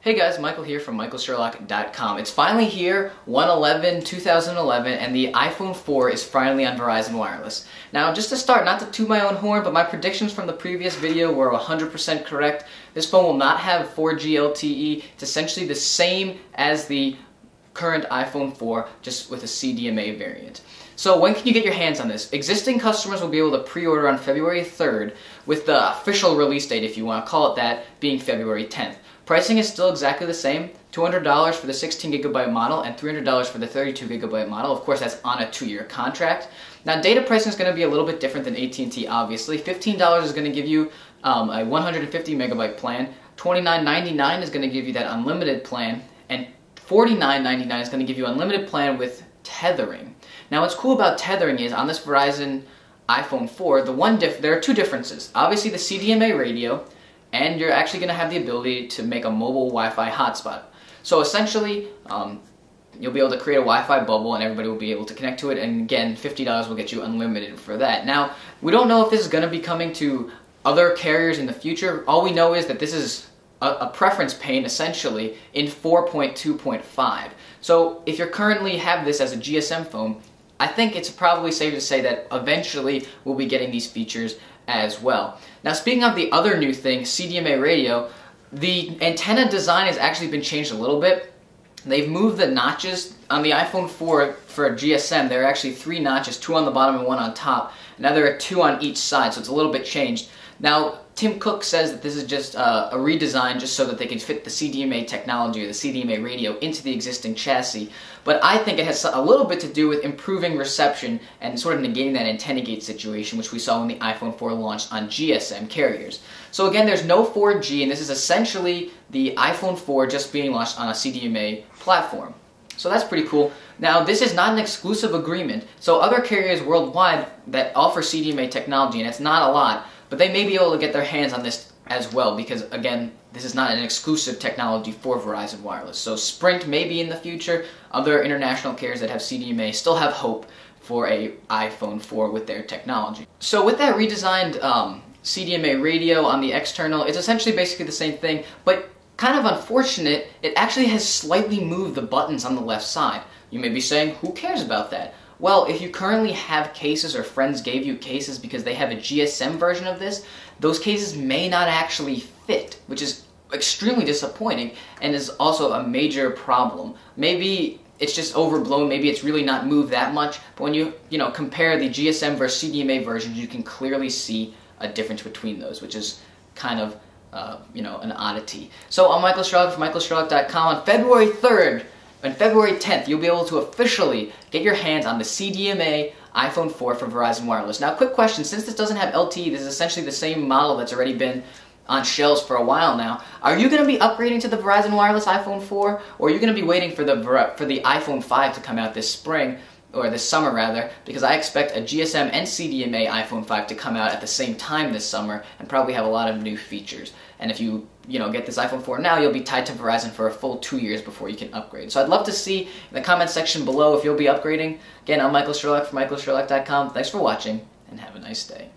Hey guys, Michael here from michaelsherlock.com. It's finally here, 1/11/2011, and the iPhone 4 is finally on Verizon Wireless. Now, just to start, not to toot my own horn, but my predictions from the previous video were 100% correct. This phone will not have 4G LTE. It's essentially the same as the current iPhone 4, just with a CDMA variant. So when can you get your hands on this? Existing customers will be able to pre-order on February 3rd, with the official release date, if you want to call it that, being February 10th. Pricing is still exactly the same, $200 for the 16GB model and $300 for the 32GB model. Of course, that's on a 2-year contract. Now, data pricing is going to be a little bit different than AT&T, obviously. $15 is going to give you a 150 megabyte plan. $29.99 is going to give you that unlimited plan, and $49.99 is going to give you unlimited plan with tethering. Now, what's cool about tethering is on this Verizon iPhone 4, there are two differences. Obviously, the CDMA radio, and you're actually going to have the ability to make a mobile Wi-Fi hotspot. So essentially, you'll be able to create a Wi-Fi bubble and everybody will be able to connect to it, and again, $50 will get you unlimited for that. Now, we don't know if this is going to be coming to other carriers in the future. All we know is that this is a preference pane, essentially, in 4.2.5. So if you currently have this as a GSM phone, I think it's probably safe to say that eventually we'll be getting these features as well. Now, speaking of the other new thing, CDMA radio, the antenna design has actually been changed a little bit. They've moved the notches. On the iPhone 4 for a GSM, there are actually 3 notches, 2 on the bottom and 1 on top. Now there are 2 on each side, so it's a little bit changed. Now, Tim Cook says that this is just a redesign just so that they can fit the CDMA technology or the CDMA radio into the existing chassis. But I think it has a little bit to do with improving reception and sort of negating that antenna gate situation, which we saw when the iPhone 4 launched on GSM carriers. So again, there's no 4G, and this is essentially the iPhone 4 just being launched on a CDMA platform. So that's pretty cool. Now, this is not an exclusive agreement, so other carriers worldwide that offer CDMA technology, and it's not a lot, but they may be able to get their hands on this as well, because again, this is not an exclusive technology for Verizon Wireless. So Sprint may be in the future. Other international carriers that have CDMA still have hope for a iPhone 4 with their technology. So with that redesigned CDMA radio on the external, it's essentially basically the same thing, but kind of unfortunate, it actually has slightly moved the buttons on the left side. You may be saying, who cares about that? Well, if you currently have cases or friends gave you cases because they have a GSM version of this, those cases may not actually fit, which is extremely disappointing and is also a major problem. Maybe it's just overblown, maybe it's really not moved that much, but when you compare the GSM versus CDMA versions, you can clearly see a difference between those, which is kind of an oddity. So I'm Michael Sherlock from michaelsherlock.com. On February 3rd and February 10th, you'll be able to officially get your hands on the CDMA iPhone 4 from Verizon Wireless. Now, quick question, since this doesn't have LTE, this is essentially the same model that's already been on shelves for a while now. Are you going to be upgrading to the Verizon Wireless iPhone 4, or are you going to be waiting for the iPhone 5 to come out this spring, or this summer rather, because I expect a GSM and CDMA iPhone 5 to come out at the same time this summer and probably have a lot of new features. And if you get this iPhone 4 now, you'll be tied to Verizon for a full 2 years before you can upgrade. So I'd love to see in the comment section below if you'll be upgrading. Again, I'm Michael Sherlock from michaelsherlock.com. Thanks for watching, and have a nice day.